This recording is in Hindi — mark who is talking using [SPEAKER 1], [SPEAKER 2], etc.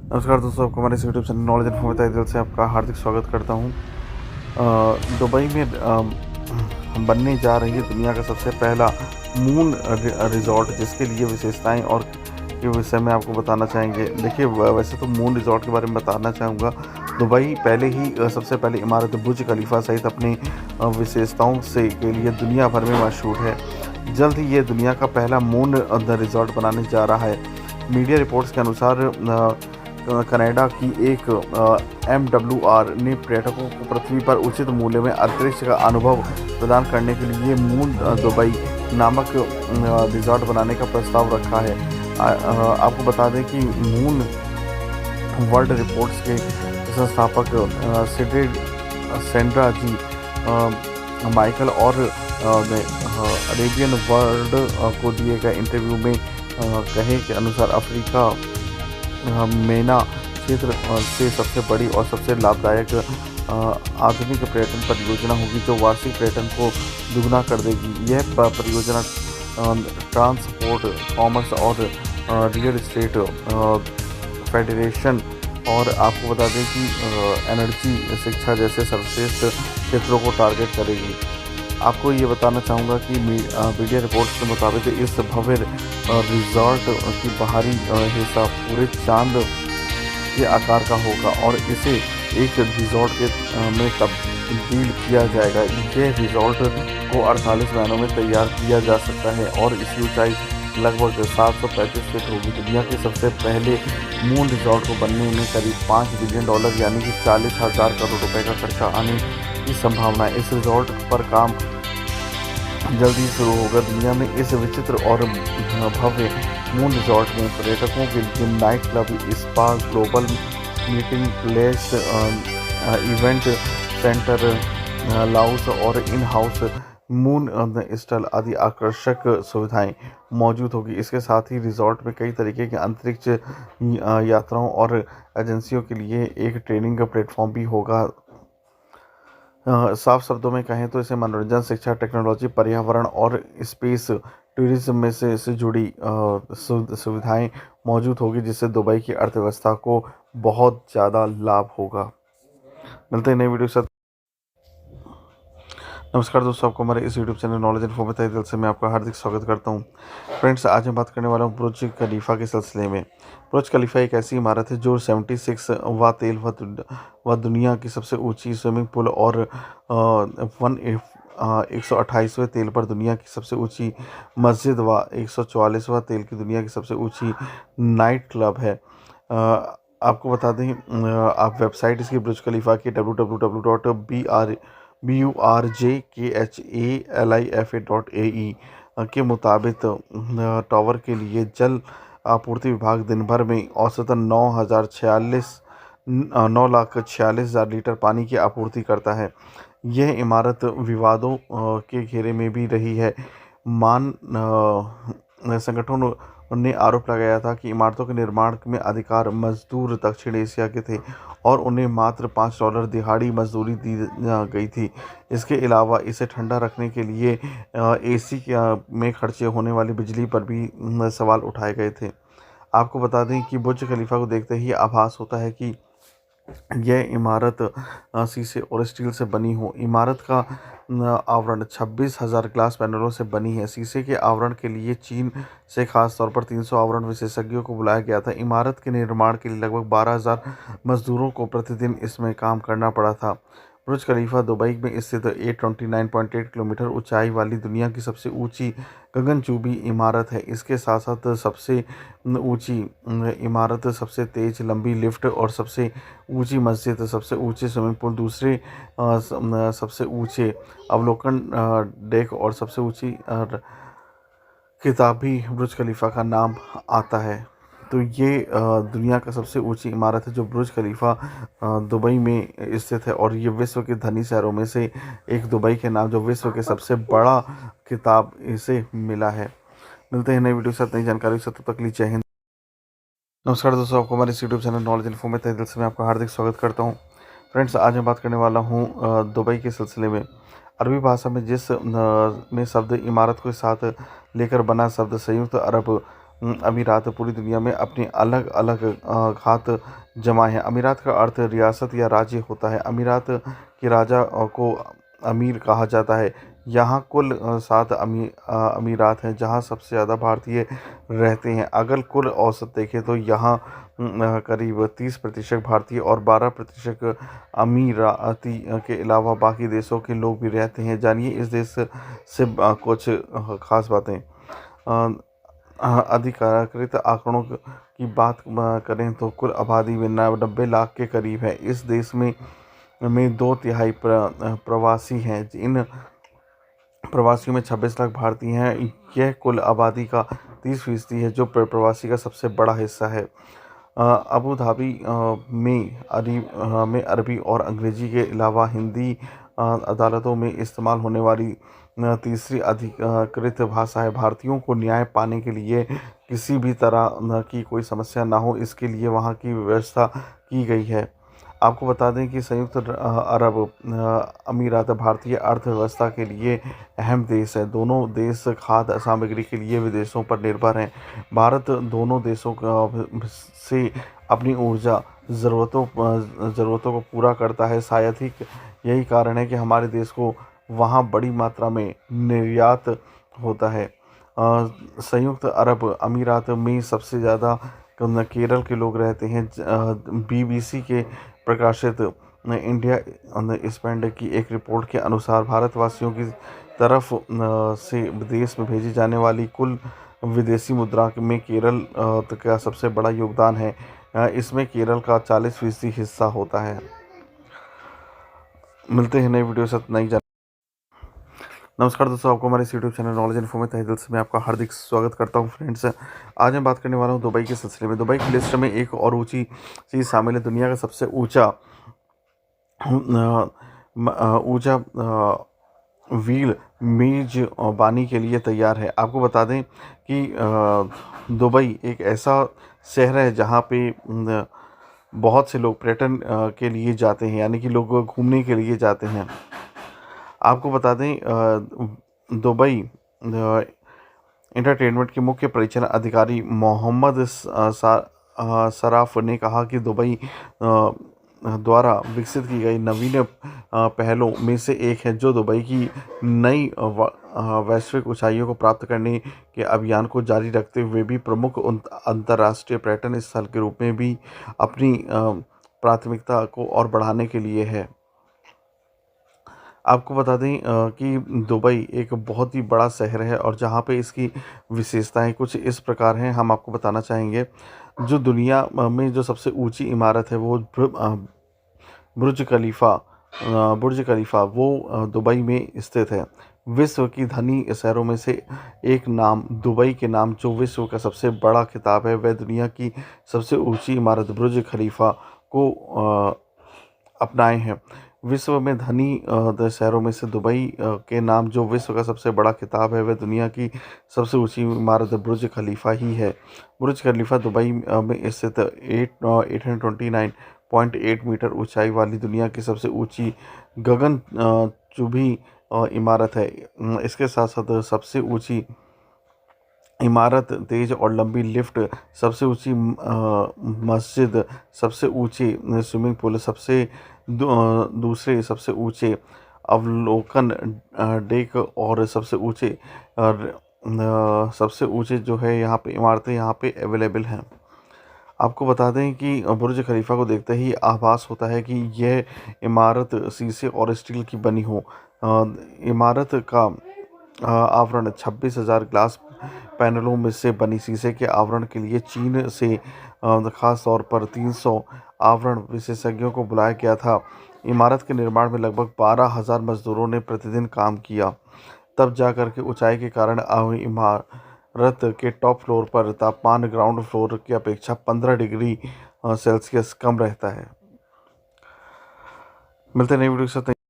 [SPEAKER 1] नमस्कार दोस्तों, आपको हमारे इस यूट्यूब चैनल नॉलेज इन्फो में तहे दिल से आपका हार्दिक स्वागत करता हूँ। दुबई में बनने जा रही है दुनिया का सबसे पहला मून रिजॉर्ट, जिसके लिए विशेषताएं और के विषय में आपको बताना चाहेंगे। देखिए, वैसे तो मून रिजॉर्ट के बारे में बताना चाहूँगा। दुबई पहले ही सबसे पहले इमारत बुर्ज खलीफा सहित अपनी विशेषताओं से के लिए दुनिया भर में मशहूर है। जल्द ही ये दुनिया का पहला मून रिजॉर्ट बनाने जा रहा है। मीडिया रिपोर्ट्स के अनुसार कनाडा की एक MWR ने पर्यटकों को पृथ्वी पर उचित मूल्य में अंतरिक्ष का अनुभव प्रदान करने के लिए मून दुबई नामक रिजॉर्ट बनाने का प्रस्ताव रखा है। आपको बता दें कि मून वर्ल्ड रिपोर्ट्स के संस्थापक सिडेड सेंड्रा जी माइकल और अरेबियन वर्ल्ड को दिए गए इंटरव्यू में कहे के अनुसार अफ्रीका मेना क्षेत्र से सबसे बड़ी और सबसे लाभदायक आधुनिक पर्यटन परियोजना होगी, जो वार्षिक पर्यटन को दुगना कर देगी। यह परियोजना ट्रांसपोर्ट, कॉमर्स और रियल एस्टेट फेडरेशन और आपको बता दें कि एनर्जी, शिक्षा जैसे सर्वश्रेष्ठ क्षेत्रों को टारगेट करेगी। आपको ये बताना चाहूँगा कि मीडिया रिपोर्ट्स के मुताबिक इस भव्य रिजॉर्ट की बाहरी हिस्सा पूरे चांद के आकार का होगा और इसे एक रिजॉर्ट के में तब्दील किया जाएगा। यह रिजॉर्ट को 48 महीनों में तैयार किया जा सकता है और इसकी ऊंचाई लगभग 735 फीट होगी। दुनिया के सबसे पहले मून रिजॉर्ट को बनने में करीब $5 बिलियन यानी कि 40,000 करोड़ रुपए का खर्चा आने की संभावना है। इस रिजॉर्ट पर काम जल्दी शुरू होगा। दुनिया में इस विचित्र और भव्य मून रिजॉर्ट में पर्यटकों के लिए night club, spa, global meeting place, event centre, lounge और इन हाउस मून स्टॉल आदि आकर्षक सुविधाएं मौजूद होगी। इसके साथ ही रिजॉर्ट में कई तरीके के अंतरिक्ष यात्राओं और एजेंसियों के लिए एक ट्रेनिंग का प्लेटफॉर्म भी होगा। साफ शब्दों में कहें तो इसे मनोरंजन, शिक्षा, टेक्नोलॉजी, पर्यावरण और स्पेस टूरिज्म में से जुड़ी सुविधाएं मौजूद होगी, जिससे दुबई की अर्थव्यवस्था को बहुत ज़्यादा लाभ होगा। मिलते हैं नई वीडियो के साथ। नमस्कार दोस्तों, आपको हमारे इस यूट्यूब चैनल नॉलेज इन्फो में तहे दिल से मैं आपका हार्दिक स्वागत करता हूं। फ्रेंड्स, आज मैं बात करने वाला हूं बुर्ज खलीफा के सिलसिले में। बुर्ज खलीफा एक ऐसी इमारत है जो 76 तेल व दुनिया की सबसे ऊंची स्विमिंग पूल और 128वें तेल पर दुनिया की सबसे ऊंची मस्जिद व 144वां तेल की दुनिया की सबसे ऊंची नाइट क्लब है। आपको बता दें, आप वेबसाइट इसकी बुर्ज खलीफा की www.burjkhalifa.ae के मुताबिक टावर के लिए जल आपूर्ति विभाग दिन भर में औसतन 9,46,000 लीटर पानी की आपूर्ति करता है। यह इमारत विवादों के घेरे में भी रही है। संगठनों ने आरोप लगाया था कि इमारतों के निर्माण में अधिकार मजदूर दक्षिण एशिया के थे और उन्हें मात्र $5 दिहाड़ी मजदूरी दी गई थी। इसके अलावा इसे ठंडा रखने के लिए AC में खर्चे होने वाली बिजली पर भी सवाल उठाए गए थे। आपको बता दें कि बुर्ज खलीफा को देखते ही आभास होता है कि यह इमारत शीशे और स्टील से बनी हो। इमारत का आवरण 26,000 ग्लास पैनलों से बनी है। शीशे के आवरण के लिए चीन से खास तौर पर 300 आवरण विशेषज्ञों को बुलाया गया था। इमारत के निर्माण के लिए लगभग 12,000 मजदूरों को प्रतिदिन इसमें काम करना पड़ा था। बुर्ज खलीफा दुबई में स्थित 829.8 किलोमीटर ऊंचाई वाली दुनिया की सबसे ऊंची गगनचुंबी इमारत है। इसके साथ साथ सबसे ऊंची इमारत, सबसे तेज लंबी लिफ्ट और सबसे ऊंची मस्जिद, सबसे ऊंचे स्विमिंग पूल, दूसरे सबसे ऊंचे अवलोकन डेक और सबसे ऊंची किताब भी बुर्ज खलीफा का नाम आता है। तो ये दुनिया का सबसे ऊंची इमारत है जो बुर्ज खलीफा दुबई में स्थित है और ये विश्व के धनी शहरों में से एक दुबई के नाम, जो विश्व के सबसे बड़ा किताब इसे मिला है। मिलते हैं नई वीडियो के साथ, नई जानकारी के साथ। तब तक के लिए जय हिंद। नमस्कार दोस्तों, आपको हमारे यूट्यूब चैनल नॉलेज इन्फो में तहे दिल से मैं आपका हार्दिक स्वागत करता हूं। फ्रेंड्स, आज मैं बात करने वाला हूं दुबई के सिलसिले में। अरबी भाषा में जिस में शब्द इमारत को साथ लेकर बना शब्द संयुक्त अरब अमीरात पूरी दुनिया में अपनी अलग अलग खात जमा है। अमीरात का अर्थ रियासत या राज्य होता है। अमीरात के राजा को अमीर कहा जाता है। यहाँ कुल 7 अमीरात हैं जहाँ सबसे ज़्यादा भारतीय रहते हैं। अगर कुल औसत देखें तो यहाँ करीब 30% भारतीय और 12% अमीराती के अलावा बाकी देशों के लोग भी रहते हैं। जानिए इस देश से कुछ खास बातें। अधिकारित आंकड़ों की बात करें तो कुल आबादी में 90 लाख के करीब है। इस देश में 2/3 प्रवासी हैं। इन प्रवासियों में 26 लाख भारतीय हैं। यह कुल आबादी का 30% है, जो प्रवासी का सबसे बड़ा हिस्सा है। अबू धाबी में अरबी और अंग्रेजी के अलावा हिंदी अदालतों में इस्तेमाल होने वाली तीसरी अधिकृत भाषा है। भारतीयों को न्याय पाने के लिए किसी भी तरह की कोई समस्या ना हो, इसके लिए वहाँ की व्यवस्था की गई है। आपको बता दें कि संयुक्त अरब अमीरात भारतीय अर्थव्यवस्था के लिए अहम देश है। दोनों देश खाद्य सामग्री के लिए विदेशों पर निर्भर हैं। भारत दोनों देशों से अपनी ऊर्जा ज़रूरतों को पूरा करता है। शायद ही यही कारण है कि हमारे देश को वहाँ बड़ी मात्रा में निर्यात होता है। संयुक्त अरब अमीरात में सबसे ज़्यादा केरल के लोग रहते हैं। BBC के प्रकाशित इंडिया स्पेंड की एक रिपोर्ट के अनुसार भारतवासियों की तरफ से विदेश में भेजी जाने वाली कुल विदेशी मुद्रा में केरल का सबसे बड़ा योगदान है। इसमें केरल का 40% हिस्सा होता है। मिलते हैं नई वीडियो से नई जान। नमस्कार दोस्तों, आपको हमारे इस यूट्यूब चैनल नॉलेज इन्फो में तहे दिल से मैं आपका हार्दिक स्वागत करता हूं। फ्रेंड्स, आज मैं बात करने वाला हूं दुबई के सिलसिले में। दुबई की लिस्ट में एक और ऊंची चीज़ शामिल है। दुनिया का सबसे ऊंचा व्हील मेज़बानी के लिए तैयार है। आपको बता दें कि दुबई एक ऐसा शहर है जहां पे बहुत से लोग पर्यटन के लिए जाते हैं, यानी कि लोग घूमने के लिए जाते हैं। आपको बता दें दुबई एंटरटेनमेंट के मुख्य परिचालन अधिकारी मोहम्मद सराफ ने कहा कि दुबई द्वारा विकसित की गई नवीन पहलों में से एक है, जो दुबई की नई वैश्विक ऊंचाइयों को प्राप्त करने के अभियान को जारी रखते हुए भी प्रमुख अंतर्राष्ट्रीय पर्यटन स्थल के रूप में भी अपनी प्राथमिकता को और बढ़ाने के लिए है। आपको बता दें कि दुबई एक बहुत ही बड़ा शहर है और जहाँ पे इसकी विशेषताएं कुछ इस प्रकार हैं, हम आपको बताना चाहेंगे। जो दुनिया में जो सबसे ऊंची इमारत है वो बुर्ज खलीफा वो दुबई में स्थित है। विश्व की धनी शहरों में से एक नाम दुबई के नाम, जो विश्व का सबसे बड़ा खिताब है, वह दुनिया की सबसे ऊंची इमारत बुर्ज खलीफा को अपनाए हैं। विश्व में धनी शहरों में से दुबई के नाम, जो विश्व का सबसे बड़ा खिताब है, वह दुनिया की सबसे ऊंची इमारत बुर्ज खलीफा ही है। बुर्ज खलीफा दुबई में स्थित 829.8 मीटर ऊंचाई वाली दुनिया की सबसे ऊंची गगन चुंबी इमारत है। इसके साथ साथ सबसे ऊंची इमारत, तेज और लंबी लिफ्ट, सबसे ऊंची मस्जिद, सबसे ऊंची स्विमिंग पूल, दूसरे सबसे ऊंचे अवलोकन डेक और सबसे ऊंचे जो है यहाँ पे इमारतें यहाँ पे अवेलेबल हैं। आपको बता दें कि बुर्ज खलीफा को देखते ही आभास होता है कि यह इमारत शीशे और स्टील की बनी हो। इमारत का आवरण 26,000 ग्लास पैनलों में से बनी शीशे के आवरण के लिए चीन से खास तौर पर 300 आवरण विशेषज्ञों को बुलाया गया था। इमारत के निर्माण में लगभग 12,000 मजदूरों ने प्रतिदिन काम किया। तब जाकर के ऊंचाई के कारण इमारत के टॉप फ्लोर पर तापमान ग्राउंड फ्लोर की अपेक्षा 15 डिग्री सेल्सियस कम रहता है। मिलते हैं नई वीडियो के साथ।